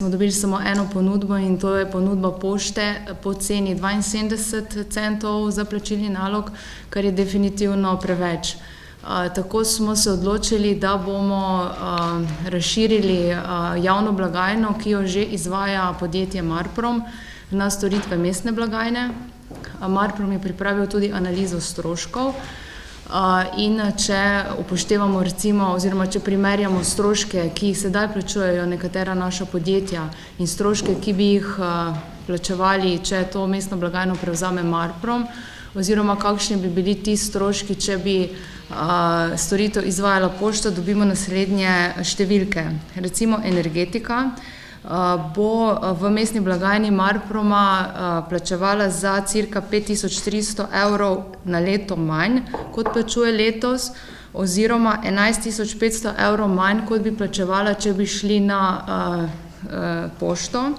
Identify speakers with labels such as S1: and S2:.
S1: Smo dobili samo eno ponudbo in to je ponudba pošte po ceni 72 centov za plačilni nalog, kar je definitivno preveč. Tako smo se odločili, da bomo razširili javno blagajno, ki jo že izvaja podjetje Marprom na storitve mestne blagajne. Marprom je pripravil tudi analizo stroškov in če upoštevamo recimo oziroma če primerjamo stroške, ki jih sedaj plačujejo nekatera naša podjetja in stroške, ki bi jih plačevali, če to mestno blagajno prevzame Marprom, oziroma kakšni bi bili ti stroški, če bi storitev izvajala pošta, dobimo naslednje številke. Recimo energetika bo v mestni blagajni Marproma plačevala za cirka 5300 evrov na leto manj, kot plačuje letos, oziroma 11500 evrov manj, kot bi plačevala, če bi šli na pošto.